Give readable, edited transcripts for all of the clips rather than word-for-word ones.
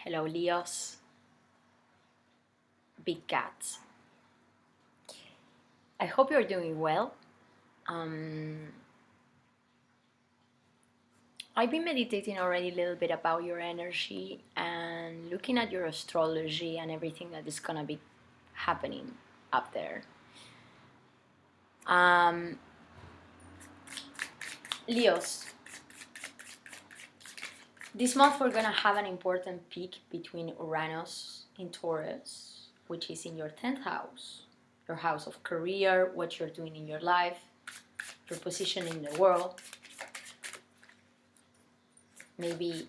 Hello, Leos, big cats. I hope you're doing well. I've been meditating already a little bit about your energy and looking at your astrology and everything that is gonna be happening up there. Leos, this month we're gonna have an important peak between Uranus in Taurus, which is in your 10th house, your house of career, what you're doing in your life, your position in the world. Maybe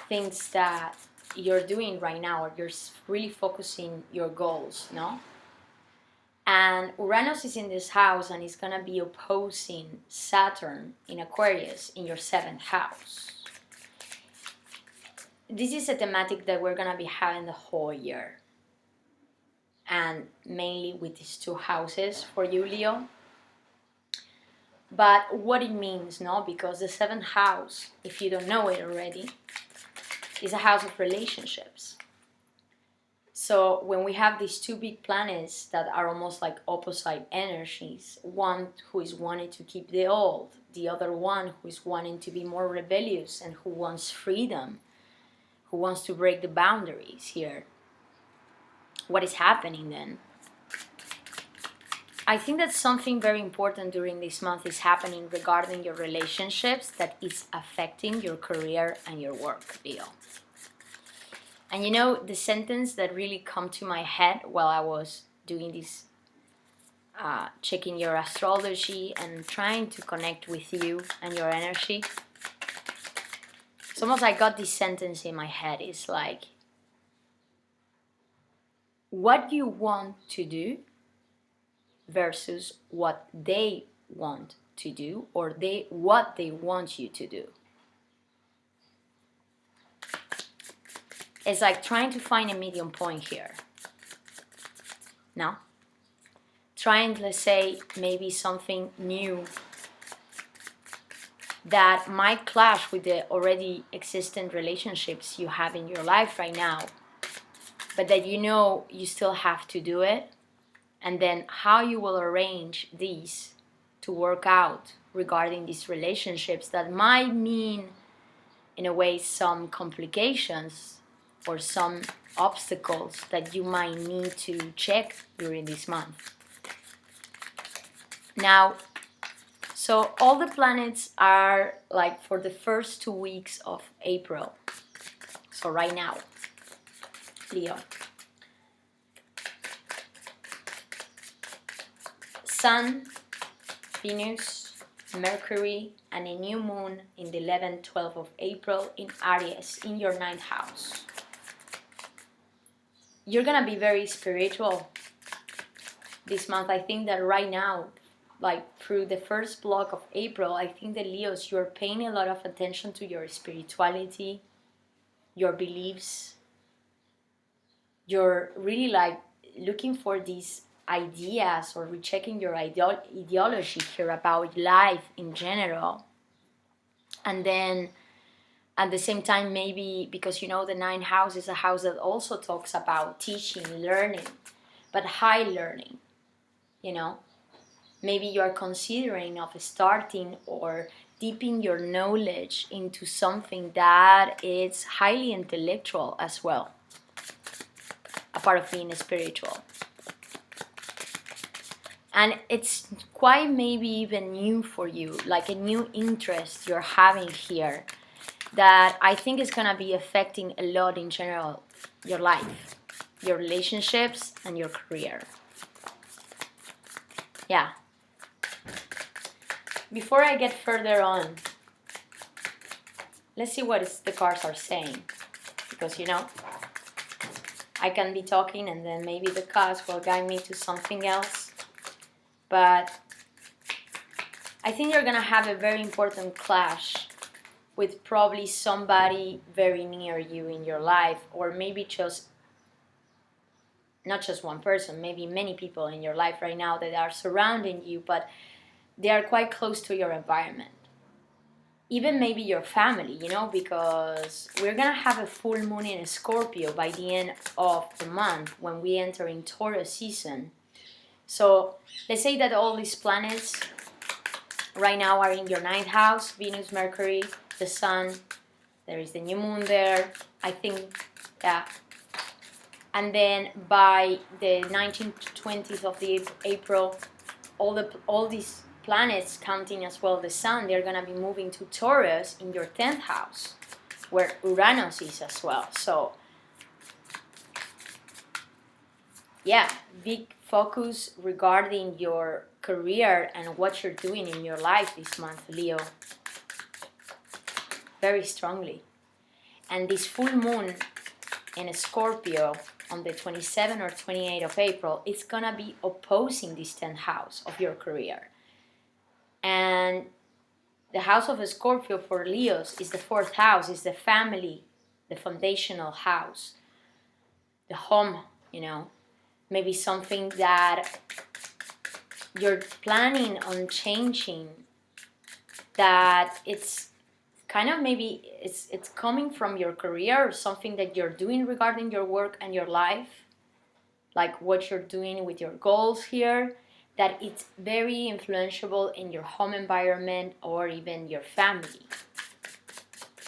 things that you're doing right now, or you're really focusing your goals, no? And Uranus is in this house and it's gonna be opposing Saturn in Aquarius in your 7th house. This is a thematic that we're gonna be having the whole year, and mainly with these two houses for you, Leo. But what it means, no? Because the 7th house, if you don't know it already, is a house of relationships. So when we have these two big planets that are almost like opposite energies, one who is wanting to keep the old, the other one who is wanting to be more rebellious and who wants freedom, who wants to break the boundaries here. What is happening then? I think that something very important during this month is happening regarding your relationships that is affecting your career and your work, Leo. And you know, the sentence that really come to my head while I was doing this, checking your astrology and trying to connect with you and your energy, it's almost like I got this sentence in my head. It's like, what you want to do versus what they want to do, or what they want you to do. It's like trying to find a medium point here. No? Trying, let's say, maybe something new that might clash with the already existent relationships you have in your life right now, but that you know you still have to do it, and then how you will arrange these to work out regarding these relationships that might mean, in a way, some complications or some obstacles that you might need to check during this month. Now, so all the planets are like for the first 2 weeks of April. So right now, Leo. Sun, Venus, Mercury, and a new moon in the 11th, 12th of April in Aries in your 9th house. You're gonna be very spiritual this month. I think that right now, like through the first block of April, I think that Leos, you're paying a lot of attention to your spirituality, your beliefs. You're really like looking for these ideas or rechecking your ideology here about life in general. And then at the same time, maybe because you know the 9th house is a house that also talks about teaching, learning, but high learning, you know. Maybe you are considering of starting or deepening your knowledge into something that is highly intellectual as well, a part of being spiritual. And it's quite maybe even new for you, like a new interest you're having here that I think is going to be affecting a lot in general your life, your relationships, and your career. Yeah. Before I get further on, let's see what the cards are saying. Because, you know, I can be talking and then maybe the cards will guide me to something else. But I think you're going to have a very important clash with probably somebody very near you in your life, or maybe just not just one person, maybe many people in your life right now that are surrounding you, but they are quite close to your environment. even maybe your family, you know, because we're gonna have a full moon in Scorpio by the end of the month when we enter in Taurus season. So let's say that all these planets right now are in your ninth house: Venus, Mercury, the Sun. There is the new moon there, I think, yeah. And then by the 19th to 20th of the April, all these planets, counting as well the Sun, they're gonna be moving to Taurus in your 10th house, where Uranus is as well. So yeah, big focus regarding your career and what you're doing in your life this month, Leo. Very strongly. And this full moon in Scorpio on the 27th or 28th of April, it's gonna be opposing this 10th house of your career. And the house of Scorpio for Leos is the 4th house, is the family, the foundational house, the home, you know. Maybe something that you're planning on changing, that it's kind of maybe it's coming from your career or something that you're doing regarding your work and your life, like what you're doing with your goals here, that it's very influential in your home environment or even your family.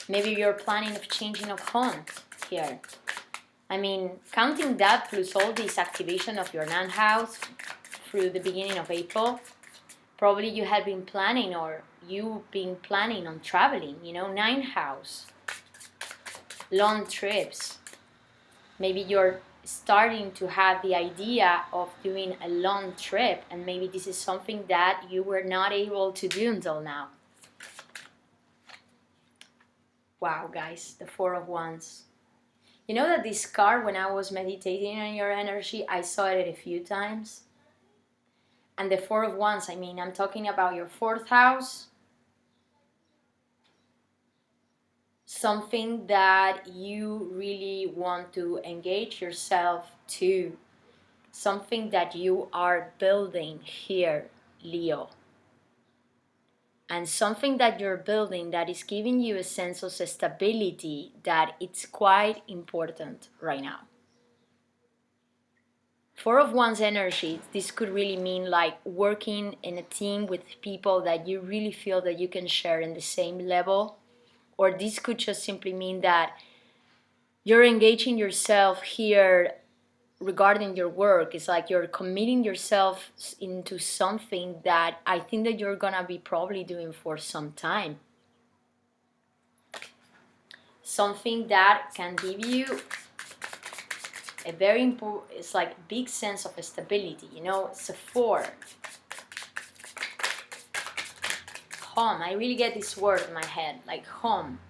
Maybe you're planning of changing of home here. I mean, counting that plus all this activation of your ninth house through the beginning of April, probably you had been planning or you've been planning on traveling, you know, ninth house, long trips. Maybe you're starting to have the idea of doing a long trip, and maybe this is something that you were not able to do until now. Wow, guys, the Four of Wands. You know that this card, when I was meditating on your energy, I saw it a few times. And the Four of Wands, I mean, I'm talking about your 4th house. Something that you really want to engage yourself to. Something that you are building here, Leo. And something that you're building that is giving you a sense of stability that it's quite important right now. Four of Wands energy, this could really mean like working in a team with people that you really feel that you can share in the same level. Or this could just simply mean that you're engaging yourself here regarding your work. It's like you're committing yourself into something that I think that you're gonna be probably doing for some time. Something that can give you a very important, it's like big sense of stability, you know. It's a 4. Home, I really get this word in my head, like home.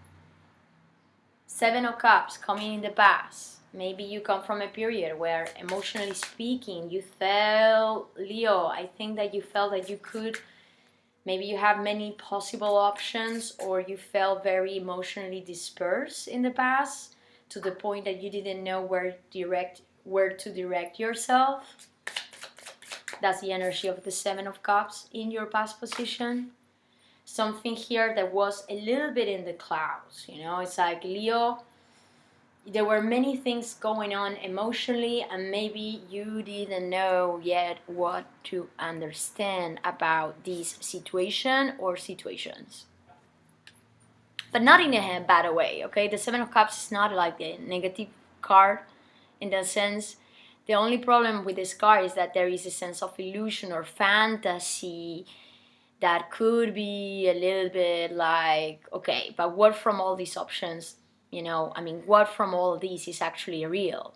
7 of Cups, coming in the past. Maybe you come from a period where, emotionally speaking, you felt, Leo, I think that you felt that you could, maybe you have many possible options, or you felt very emotionally dispersed in the past to the point that you didn't know where to direct yourself. That's the energy of the 7 of Cups in your past position. Something here that was a little bit in the clouds, you know. It's like, Leo, there were many things going on emotionally, and maybe you didn't know yet what to understand about this situation or situations. But not in a bad way, okay? The 7 of Cups is not like a negative card in that sense. The only problem with this card is that there is a sense of illusion or fantasy that could be a little bit like, okay, but what from all these options, you know, I mean, what from all these is actually real?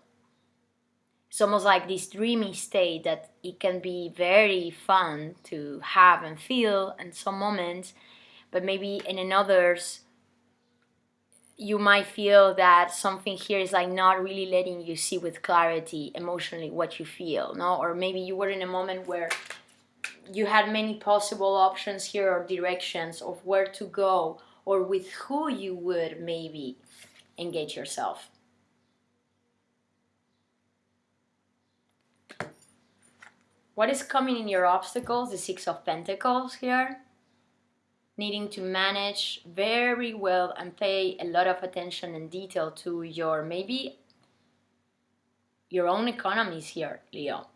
It's almost like this dreamy state that it can be very fun to have and feel in some moments, but maybe in others, you might feel that something here is like not really letting you see with clarity emotionally what you feel, no? Or maybe you were in a moment where you had many possible options here or directions of where to go or with who you would maybe engage yourself. What is coming in your obstacles? The 6 of Pentacles here. needing to manage very well and pay a lot of attention and detail to your, maybe your own economies here, Leo.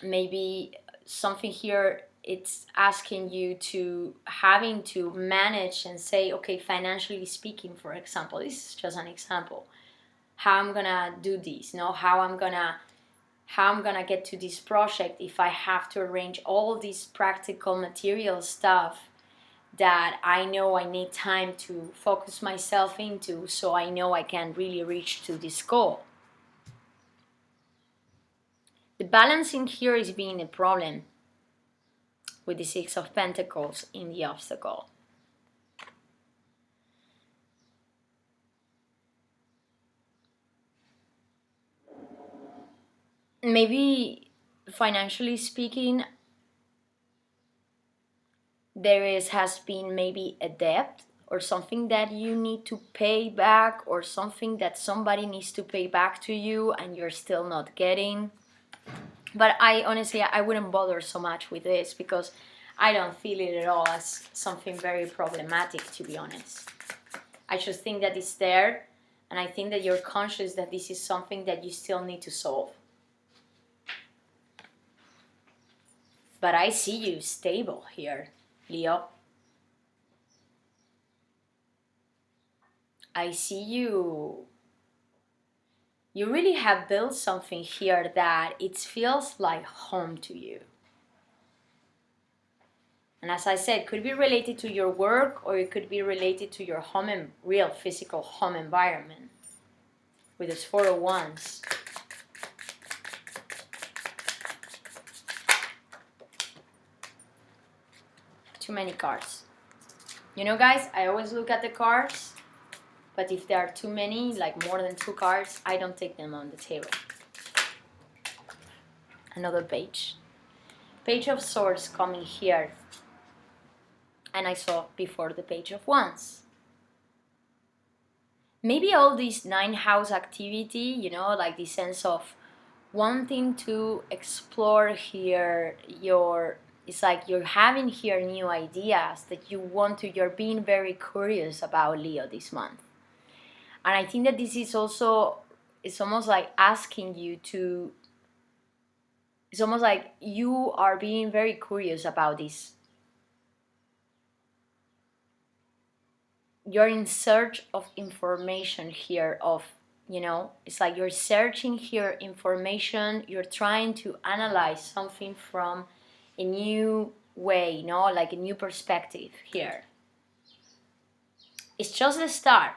Maybe something here, it's asking you to having to manage and say, okay, financially speaking, for example, this is just an example, how I'm gonna do this, how I'm gonna get to this project if I have to arrange all this practical material stuff that I know I need time to focus myself into, so I know I can really reach to this goal. The balancing here is being a problem with the Six of Pentacles in the obstacle. Maybe financially speaking, has been maybe a debt or something that you need to pay back, or something that somebody needs to pay back to you and you're still not getting. But I wouldn't bother so much with this, because I don't feel it at all as something very problematic, to be honest. I just think that it's there, and I think that you're conscious that this is something that you still need to solve. But I see you stable here, Leo. I see you really have built something here that it feels like home to you. And as I said, it could be related to your work, or it could be related to your home and real physical home environment. With this Four of Wands. Too many cards. You know, guys, I always look at the cards, but if there are too many, like more than 2 cards, I don't take them on the table. Another page. Page of Swords coming here. And I saw before the Page of Wands. Maybe all this 9th house activity, like the sense of wanting to explore here it's like you're having here new ideas that you're being very curious about, Leo, this month. And I think that this is also, it's almost like asking you to, it's almost like you are being very curious about this. You're in search of information here it's like you're searching here information, you're trying to analyze something from a new way, like a new perspective here. It's just the start.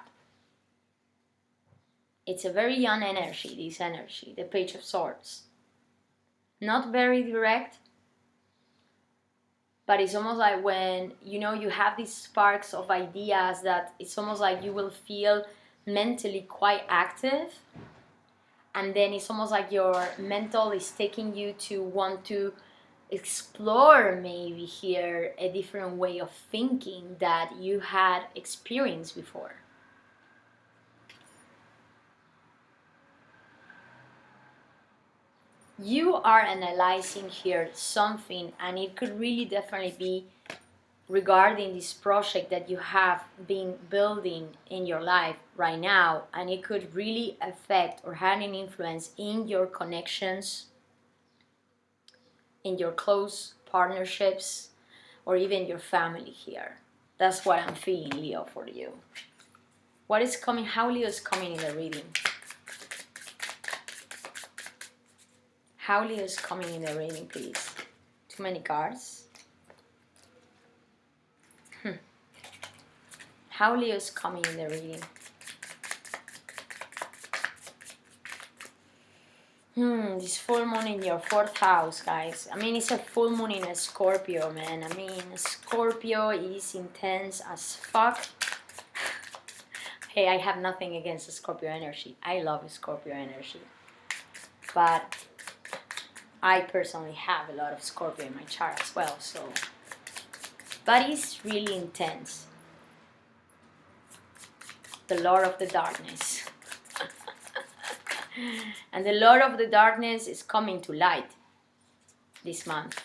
It's a very young energy, this energy, the Page of Swords. Not very direct, but it's almost like when, you have these sparks of ideas that it's almost like you will feel mentally quite active. And then it's almost like your mental is taking you to want to explore maybe here a different way of thinking that you had experienced before. You are analyzing here something, and it could really definitely be regarding this project that you have been building in your life right now, and it could really affect or have an influence in your connections, in your close partnerships, or even your family here. That's what I'm feeling, Leo, for you. What is coming? How Leo is coming in the reading? How Leo is coming in the reading, please? Too many cards. How Leo is coming in the reading? This full moon in your 4th house, guys. I mean, it's a full moon in a Scorpio, man. I mean, Scorpio is intense as fuck. Hey, I have nothing against the Scorpio energy. I love Scorpio energy. But I personally have a lot of Scorpio in my chart as well, so. But it's really intense. The Lord of the Darkness. And the Lord of the Darkness is coming to light this month.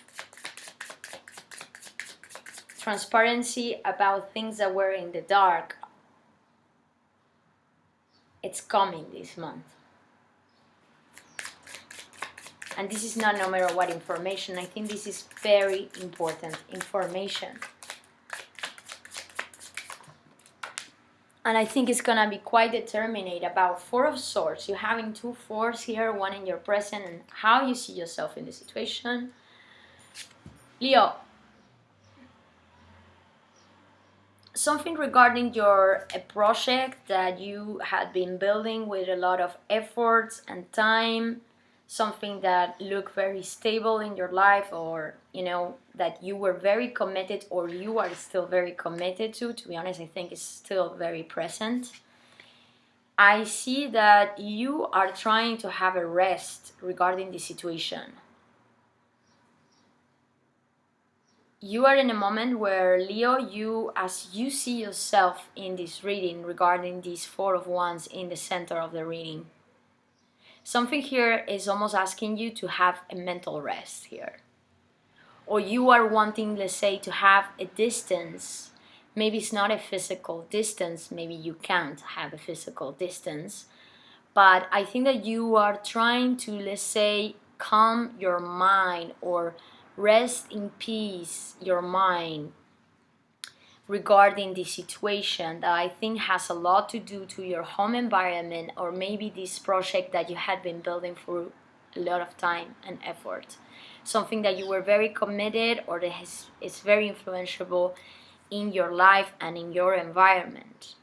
transparency about things that were in the dark. It's coming this month. And this is not no matter what information. I think this is very important information. And I think it's gonna be quite determinate about Four of Swords. You're having two fours here, one in your present, and how you see yourself in the situation. Leo, something regarding a project that you had been building with a lot of efforts and time, something that looked very stable in your life, or that you were very committed, or you are still very committed to be honest, I think it's still very present. I see that you are trying to have a rest regarding the situation. You are in a moment where, Leo, as you see yourself in this reading regarding these Four of Wands in the center of the reading, something here is almost asking you to have a mental rest here. Or you are wanting, let's say, to have a distance. Maybe it's not a physical distance, maybe you can't have a physical distance, but I think that you are trying to, let's say, calm your mind or rest in peace your mind regarding the situation that I think has a lot to do to your home environment, or maybe this project that you had been building for a lot of time and effort, something that you were very committed, or that is very influential in your life and in your environment.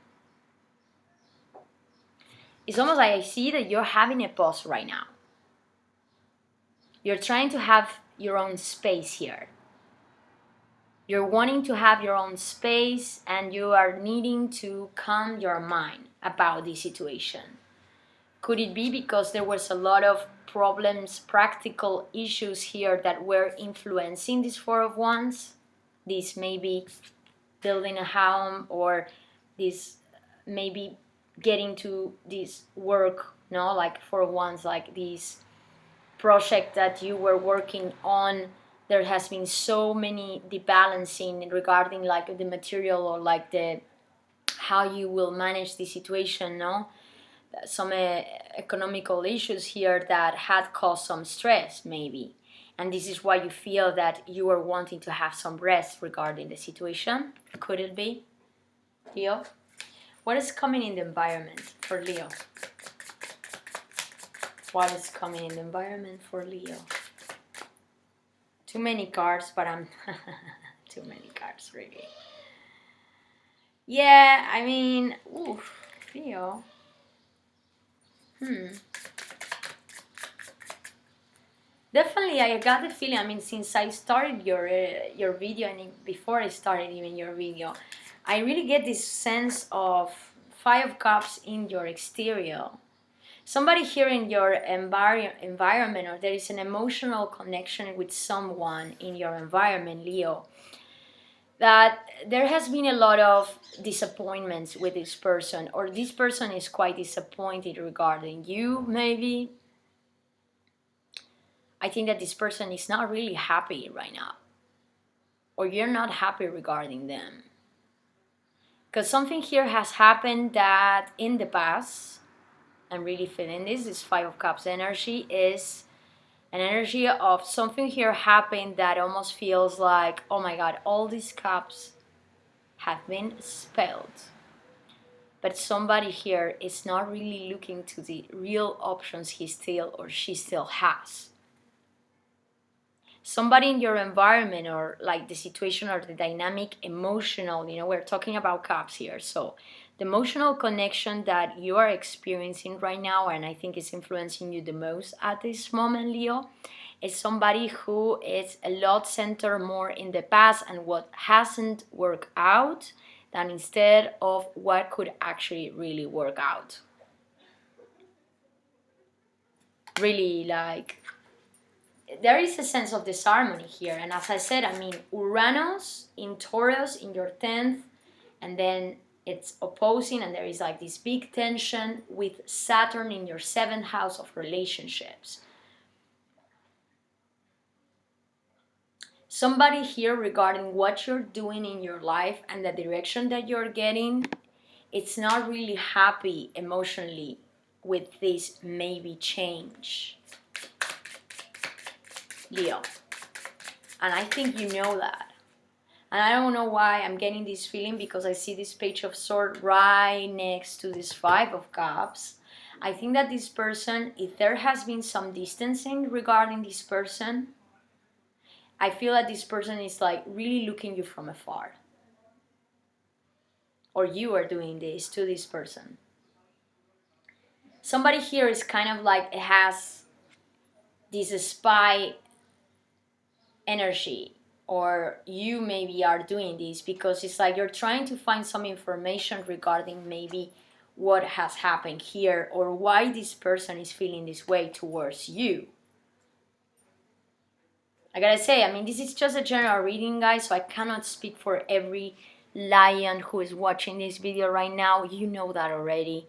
It's almost like I see that you're having a pause right now. You're trying to have your own space here. You're wanting to have your own space, and you are needing to calm your mind about the situation. Could it be because there was a lot of problems, practical issues here that were influencing this Four of Wands? This maybe building a home, or this maybe getting to this work, like Four of Wands, like this project that you were working on. There has been so many debalancing regarding like the material, or like the how you will manage the situation, some economical issues here that had caused some stress maybe, and this is why you feel that you are wanting to have some rest regarding the situation. Could it be, Leo? What is coming in the environment for Leo? What is coming in the environment for Leo? Too many cards, but I'm too many cards, really. Yeah, I mean, Leo. Definitely, I got the feeling. I mean, since I started your video, and before I started even your video, I really get this sense of Five of Cups in your exterior. Somebody here in your environment, or there is an emotional connection with someone in your environment, Leo, that there has been a lot of disappointments with this person, or this person is quite disappointed regarding you, maybe. I think that this person is not really happy right now, or you're not happy regarding them. Because something here has happened that in the past, I'm really feeling this Five of Cups energy is an energy of something here happened that almost feels like, oh my God, all these cups have been spilled. But somebody here is not really looking to the real options he still or she still has. Somebody in your environment, or like the situation or the dynamic emotional, we're talking about cups here. So the emotional connection that you are experiencing right now, and I think is influencing you the most at this moment, Leo, is somebody who is a lot centered more in the past and what hasn't worked out, than instead of what could actually really work out. Really, like, there is a sense of disharmony here. And as I said, I mean, Uranus in Taurus in your 10th, and then it's opposing, and there is like this big tension with Saturn in your 7th house of relationships. Somebody here regarding what you're doing in your life and the direction that you're getting, it's not really happy emotionally with this maybe change, Leo. And I think you know that. And I don't know why I'm getting this feeling, because I see this Page of Swords right next to this Five of Cups. I think that this person, if there has been some distancing regarding this person, I feel that this person is like really looking you from afar. Or you are doing this to this person. Somebody here is kind of like, it has this spy energy, or you maybe are doing this because it's like you're trying to find some information regarding maybe what has happened here, or why this person is feeling this way towards you. I gotta say, I mean, this is just a general reading, guys, so I cannot speak for every lion who is watching this video right now. You know that already,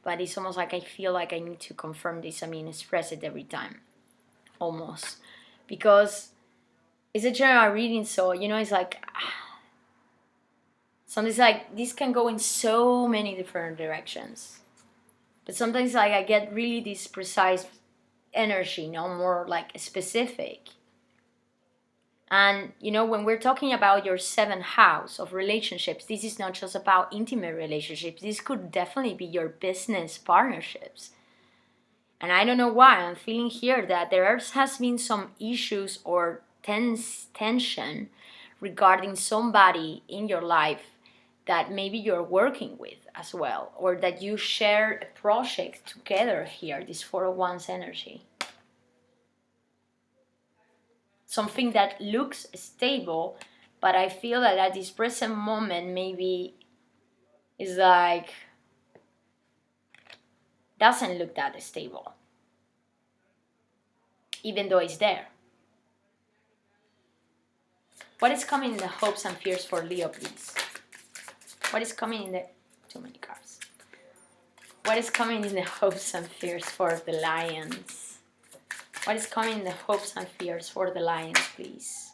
but it's almost like I feel like I need to confirm this. I mean, express it every time, almost, because it's a general reading, so it's like sometimes like this can go in so many different directions, but sometimes like I get really this precise energy, more like specific. And when we're talking about your seventh house of relationships, this is not just about intimate relationships. This could definitely be your business partnerships. And I don't know why I'm feeling here that there has been some issues or tension regarding somebody in your life that maybe you're working with as well, or that you share a project together here, this Four of Wands energy. Something that looks stable, but I feel that at this present moment maybe is like doesn't look that stable, even though it's there. What is coming in the hopes and fears for Leo, please? What is coming in the... Too many cards. What is coming in the hopes and fears for the lions? What is coming in the hopes and fears for the lions, please?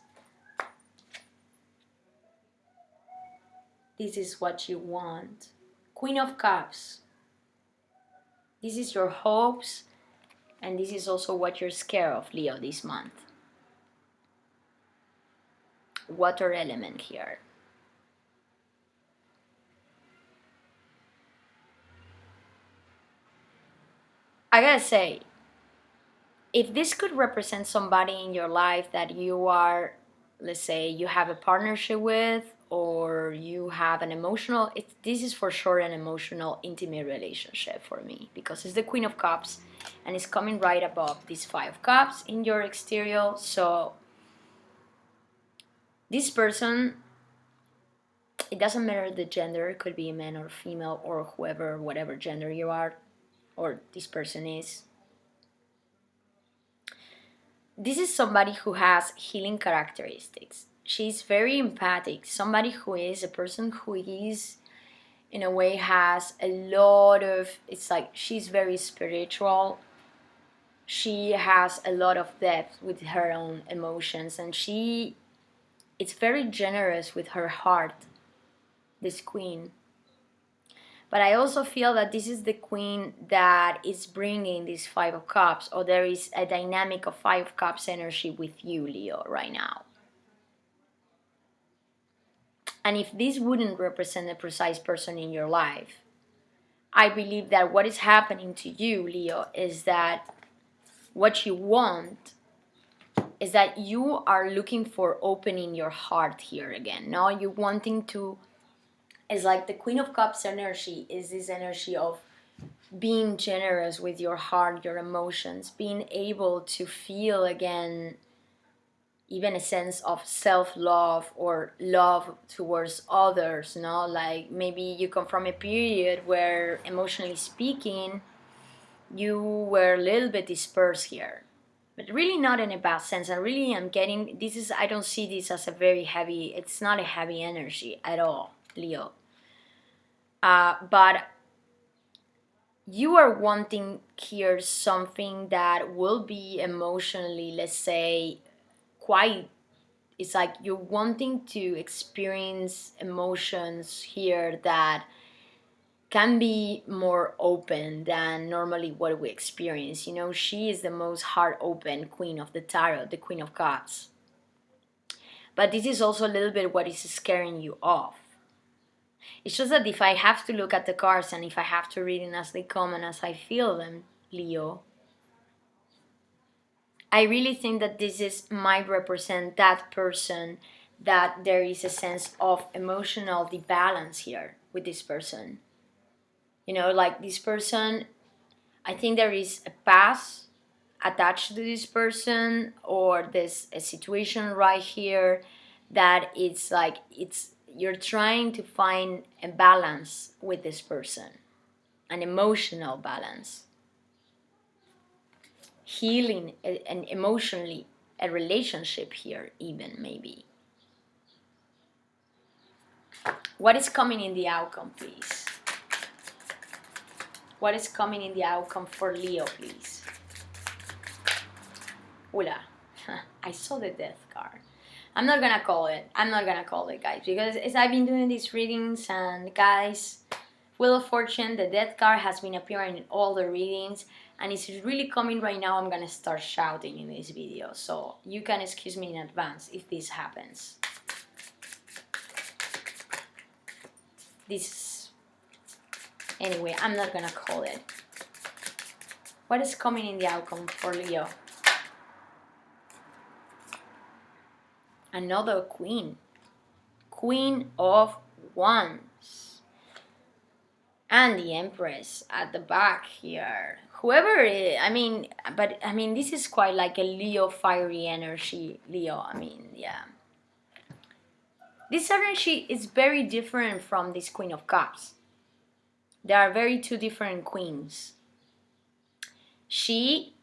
This is what you want. Queen of Cups. This is your hopes, and this is also what you're scared of, Leo, this month. Water element here. I gotta say, if this could represent somebody in your life that you are, let's say, you have a partnership with, or you have an emotional, this is for sure an emotional, intimate relationship for me, because it's the Queen of Cups, and it's coming right above this Five of Cups in your exterior. So this person, it doesn't matter the gender, it could be a man or female or whoever, whatever gender you are, or this person is. This is somebody who has healing characteristics. She's very empathic. Somebody who is a person who is, in a way, has a lot of, it's like she's very spiritual. She has a lot of depth with her own emotions, and it's very generous with her heart, this queen. But I also feel that this is the queen that is bringing this Five of Cups, or there is a dynamic of Five of Cups energy with you, Leo, right now. And if this wouldn't represent a precise person in your life, I believe that what is happening to you, Leo, is that what you want is that you are looking for opening your heart here again. No, you wanting to... It's like the Queen of Cups energy is this energy of being generous with your heart, your emotions, being able to feel again even a sense of self-love or love towards others, like maybe you come from a period where, emotionally speaking, you were a little bit dispersed here, but really not in a bad sense. And really I'm getting, I don't see this as a very heavy, it's not a heavy energy at all, Leo. But you are wanting here something that will be emotionally, let's say, quite It's like you're wanting to experience emotions here that can be more open than normally what we experience. You know, she is the most heart open queen of the tarot, the Queen of Cups. But this is also a little bit what is scaring you off. It's just that if I have to look at the cards and if I have to read them as they come and as I feel them, Leo, I really think that might represent that person, that there is a sense of emotional imbalance here with this person. You know, like this person, I think there is a past attached to this person, or there's a situation right here that it's like you're trying to find a balance with this person, an emotional balance, healing and emotionally a relationship here, even maybe. What is coming in the outcome, please? What is coming in the outcome for Leo, please? Ula, I saw the death card. I'm not gonna call it, guys, because as I've been doing these readings, and guys, Wheel of Fortune, the death card has been appearing in all the readings, and it's really coming right now. I'm gonna start shouting in this video, so you can excuse me in advance if this happens. Anyway, I'm not gonna call it. What is coming in the outcome for Leo? Another queen. Queen of Wands. And the Empress at the back here. Whoever it is, this is quite like a Leo fiery energy, Leo, yeah. This energy is very different from this Queen of Cups. There are two different queens. She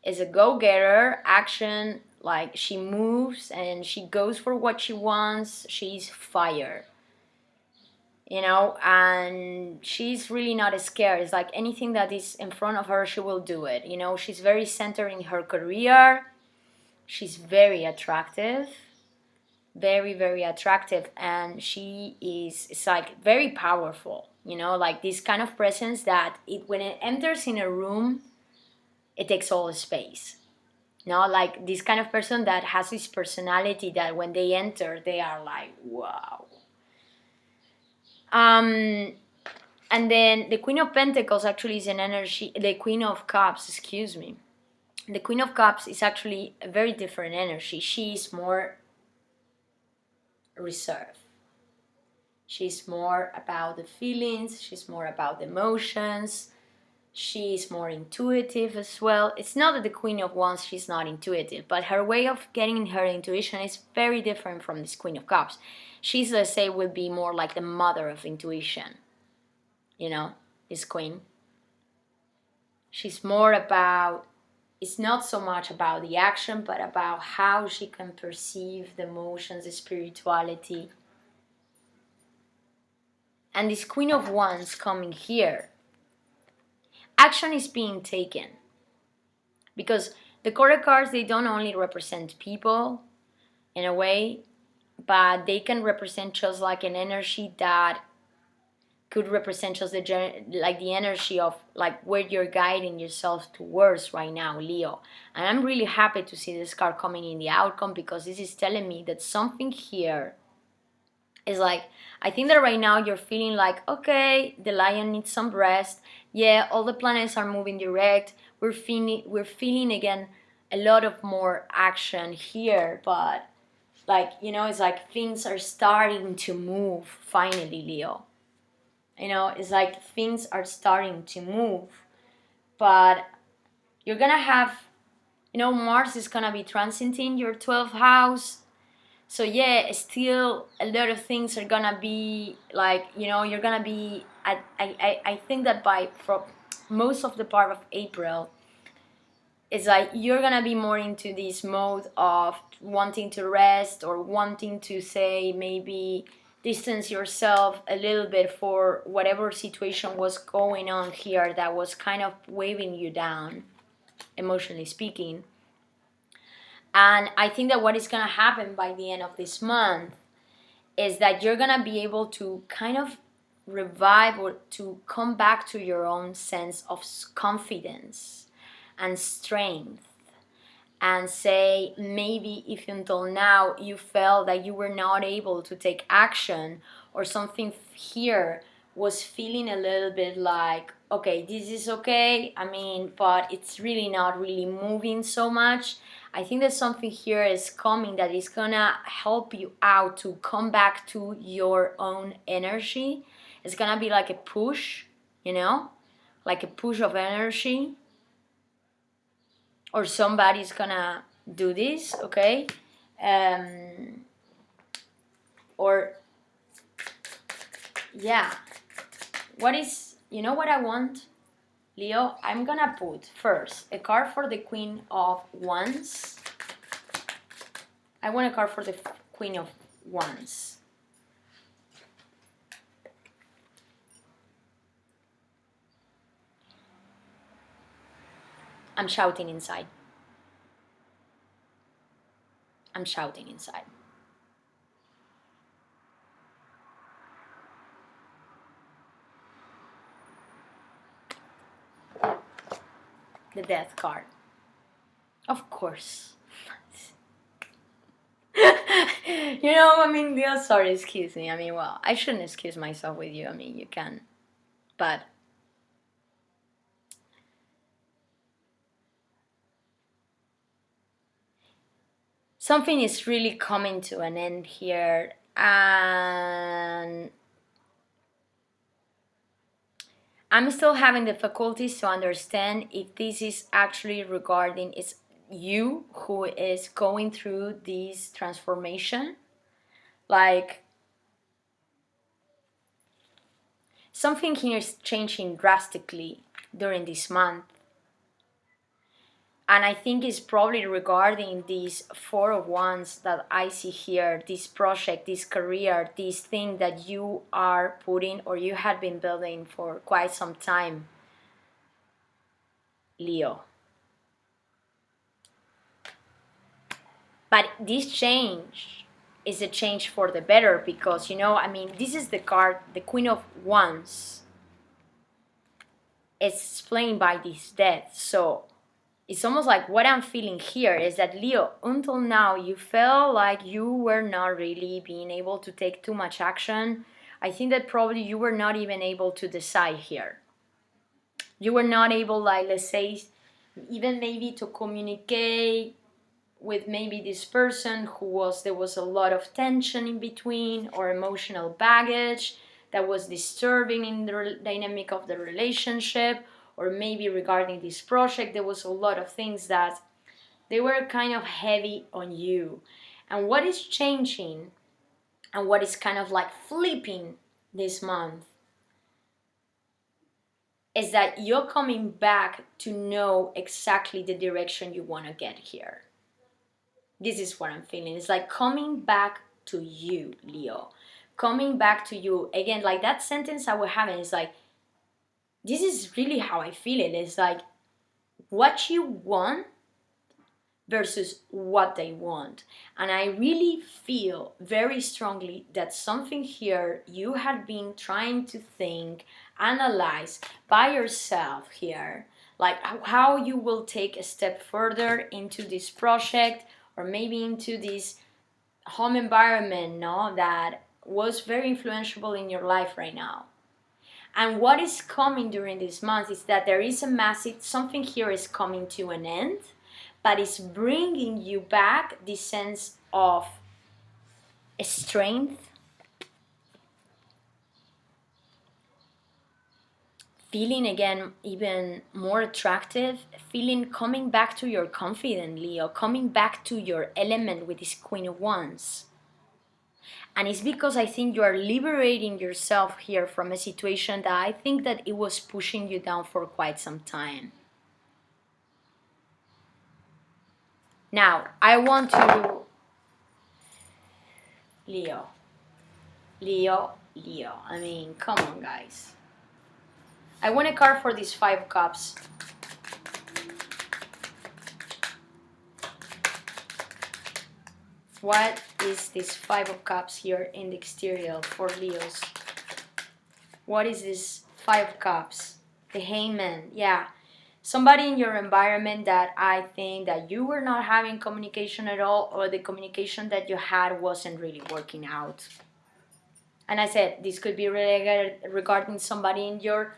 is a go-getter, action, like she moves and she goes for what she wants. She's fire, you know, and she's really not scared. It's like anything that is in front of her, she will do it. You know, she's very centered in her career. She's very attractive, very attractive, and it's like very powerful. You know, like this kind of presence that when it enters in a room, it takes all the space. You know, like this kind of person that has this personality that when they enter, they are like, wow. And then the Queen of Pentacles actually is an energy, the Queen of Cups, excuse me. The Queen of Cups is actually a very different energy. She is more reserved. She's more about the feelings, she's more about the emotions, she's more intuitive as well. It's not that the Queen of Wands, she's not intuitive, but her way of getting her intuition is very different from this Queen of Cups. She's, let's say, would be more like the mother of intuition, you know, this queen. She's more about, it's not so much about the action, but about how she can perceive the emotions, the spirituality. And this Queen of Wands coming here, action is being taken. Because the Court cards, they don't only represent people in a way, but they can represent just like an energy that could represent just the energy of like where you're guiding yourself towards right now, Leo. And I'm really happy to see this card coming in the outcome, because this is telling me that something here is like, I think that right now you're feeling like, okay, the lion needs some rest. Yeah, all the planets are moving direct. We're feeling again a lot of more action here, but like, you know, it's like things are starting to move finally, Leo. You know, it's like things are starting to move, but you're gonna have, you know, Mars is gonna be transiting your 12th house. So yeah, still a lot of things are gonna be like, you know, you're gonna be, I think that from most of the part of April, it's like you're gonna be more into this mode of wanting to rest, or wanting to say maybe distance yourself a little bit for whatever situation was going on here that was kind of weighing you down, emotionally speaking. And I think that what is going to happen by the end of this month is that you're going to be able to kind of revive or to come back to your own sense of confidence and strength, and say, maybe if until now you felt that you were not able to take action, or something here was feeling a little bit like, okay, this is okay, I mean, but it's really not really moving so much. I think that something here is coming that is gonna help you out to come back to your own energy. It's gonna be like a push, you know, like a push of energy, or somebody's gonna do this, okay? Or yeah, what is, you know what I want, Leo? I'm gonna put first a card for the Queen of Wands. I want a card for the Queen of Wands. I'm shouting inside. I'm shouting inside. The Death card. Of course. You know, I mean, Leo, sorry, excuse me. I mean, well, I shouldn't excuse myself with you. I mean, you can. But something is really coming to an end here, and I'm still having difficulties to understand if this is actually regarding it's you who is going through this transformation. Like, something here is changing drastically during this month. And I think it's probably regarding these Four of Wands that I see here, this project, this career, this thing that you are putting or you had been building for quite some time, Leo. But this change is a change for the better, because, you know, I mean, this is the card, the Queen of Wands. It's explained by this death. So it's almost like what I'm feeling here is that, Leo, until now you felt like you were not really being able to take too much action. I think that probably you were not even able to decide here. You were not able, like, let's say, even maybe to communicate with maybe this person there was a lot of tension in between, or emotional baggage that was disturbing in the dynamic of the relationship. Or maybe regarding this project, there was a lot of things that they were kind of heavy on you. And what is changing and what is kind of like flipping this month is that you're coming back to know exactly the direction you want to get here. This is what I'm feeling. It's like coming back to you, Leo. Coming back to you. Again, like that sentence I was having is like, this is really how I feel it. It's like what you want versus what they want. And I really feel very strongly that something here you had been trying to think, analyze by yourself here, like how you will take a step further into this project, or maybe into this home environment, no, that was very influential in your life right now. And what is coming during this month is that there is a massive, something here is coming to an end, but it's bringing you back this sense of strength, feeling again even more attractive, feeling coming back to your confidence, Leo, coming back to your element with this Queen of Wands. And it's because I think you are liberating yourself here from a situation that I think that it was pushing you down for quite some time. Now, I want to... Leo. I mean, come on, guys. I want a card for these 5 cups. What is this Five of Cups here in the exterior for Leos? What is this Five of Cups? The Hangman, yeah. Somebody in your environment that I think that you were not having communication at all, or the communication that you had wasn't really working out. And I said, this could be regarding somebody in your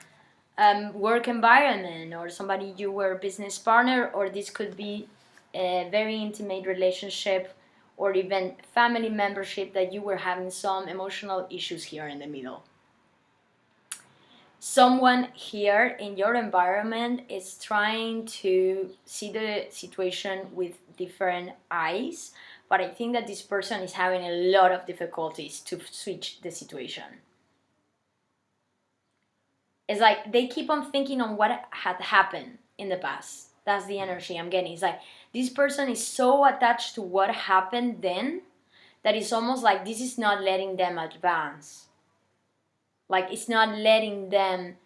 work environment, or somebody you were a business partner, or this could be a very intimate relationship, or even family membership that you were having some emotional issues here in the middle. Someone here in your environment is trying to see the situation with different eyes, but I think that this person is having a lot of difficulties to switch the situation. It's like they keep on thinking on what had happened in the past. That's the energy I'm getting. It's like this person is so attached to what happened then that it's almost like this is not letting them advance. Like it's not letting them,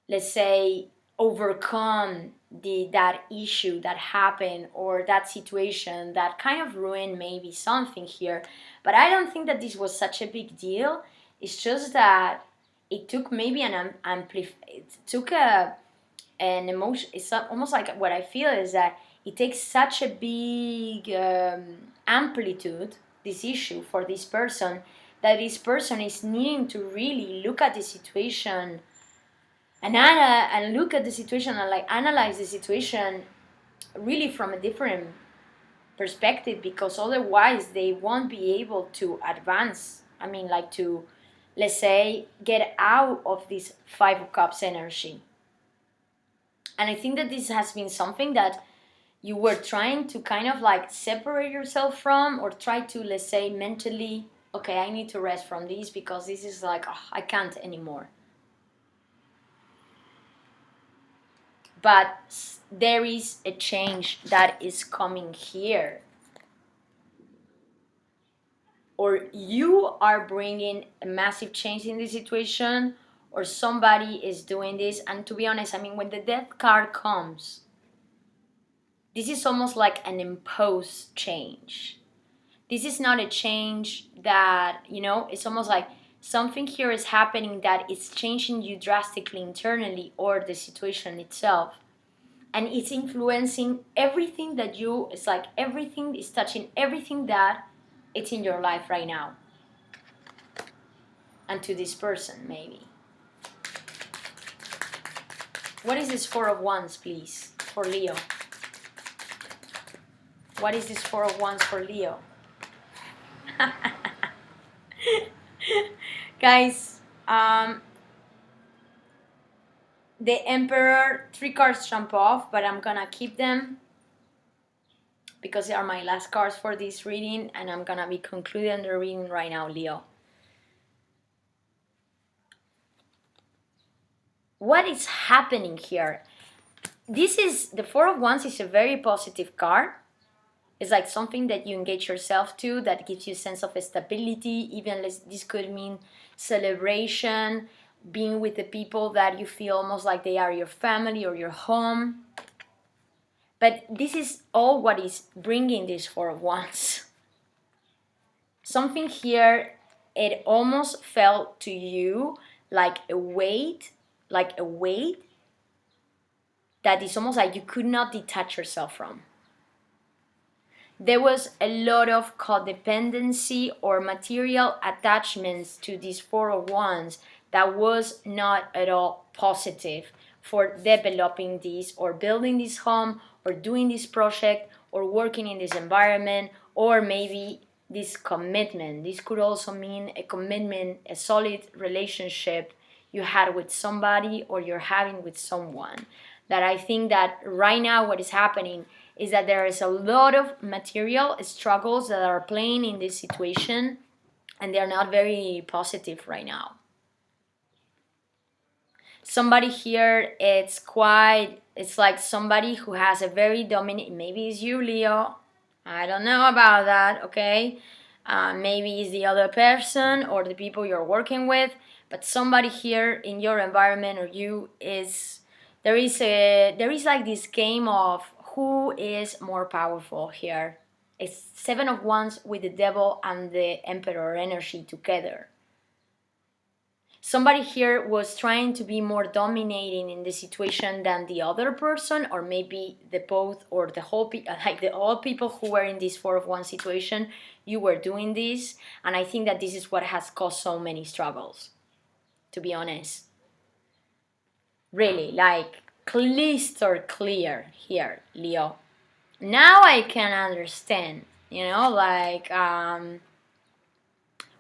let's say, overcome that issue that happened, or that situation that kind of ruined maybe something here. But I don't think that this was such a big deal. It's just that it took maybe an emotion. It's almost like what I feel is that it takes such a big amplitude, this issue, for this person, that this person is needing to really look at the situation and look at the situation and like analyze the situation really from a different perspective, because otherwise they won't be able to advance. I mean, like to, let's say, get out of this Five of Cups energy. And I think that this has been something that you were trying to kind of like separate yourself from, or try to, let's say, mentally, okay, I need to rest from this because this is like, oh, I can't anymore. But there is a change that is coming here. Or you are bringing a massive change in the situation, or somebody is doing this. And to be honest, I mean, when the Death card comes, this is almost like an imposed change. This is not a change that, it's almost like something here is happening that is changing you drastically internally, or the situation itself. And it's influencing everything that it's like everything is touching everything that it's in your life right now. And to this person, maybe. What is this Four of Wands, please, for Leo? What is this Four of Wands for Leo? Guys, the Emperor, 3 cards jump off, but I'm gonna keep them because they are my last cards for this reading, and I'm gonna be concluding the reading right now, Leo. What is happening here? The Four of Wands is a very positive card. It's like something that you engage yourself to, that gives you a sense of stability. Even this could mean celebration, being with the people that you feel almost like they are your family or your home. But this is all what is bringing this Four of Wands. Something here, it almost felt to you like a weight that is almost like you could not detach yourself from. There was a lot of codependency or material attachments to these Four of Wands that was not at all positive for developing this, or building this home, or doing this project, or working in this environment, or maybe this commitment. This could also mean a commitment, a solid relationship you had with somebody, or you're having with someone. That I think that right now what is happening is that there is a lot of material struggles that are playing in this situation, and they're not very positive right now. Somebody here, it's like somebody who has a very dominant, maybe it's you, Leo, I don't know about that, okay? Maybe it's the other person or the people you're working with, but somebody here in your environment or you there is like this game of who is more powerful here. It's Seven of Wands with the Devil and the Emperor energy together. Somebody here was trying to be more dominating in the situation than the other person, or maybe the both, or the whole like the all people who were in this Four of Wands situation, you were doing this, and I think that this is what has caused so many struggles, to be honest. Really, like crystal clear here, Leo. Now I can understand, like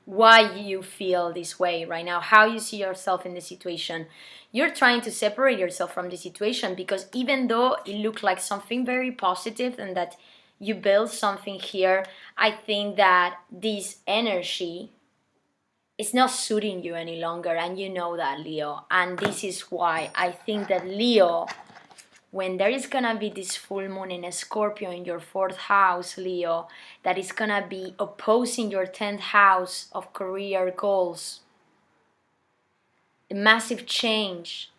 why you feel this way right now, how you see yourself in the situation. You're trying to separate yourself from the situation because even though it looked like something very positive and that you build something here, I think that this energy is not suiting you any longer, and you know that, Leo. And this is why I think that, Leo, when there is gonna be this full moon in a Scorpio in your 4th house, Leo, that is gonna be opposing your 10th house of career goals, a massive change.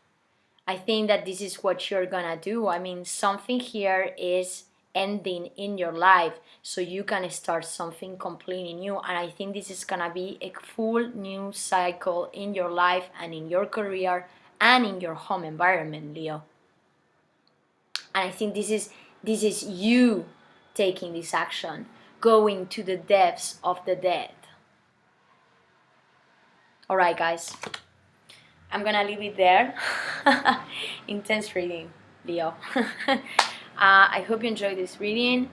I think that this is what you're gonna do. I mean, something here is ending in your life so you can start something completely new, and I think this is gonna be a full new cycle in your life and in your career and in your home environment, Leo. And I think this is you taking this action, going to the depths of the dead. All right, guys, I'm gonna leave it there. Intense reading, Leo. I hope you enjoyed this reading.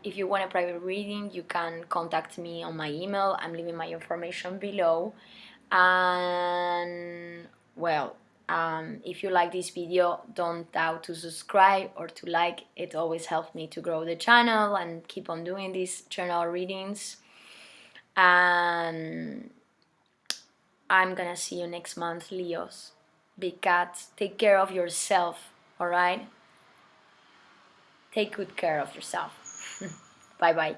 If you want a private reading, you can contact me on my email. I'm leaving my information below. And well, if you like this video, don't doubt to subscribe or to like. It always helps me to grow the channel and keep on doing these journal readings. And I'm gonna see you next month, Leos. Big cats, take care of yourself, alright? Take good care of yourself. Bye bye.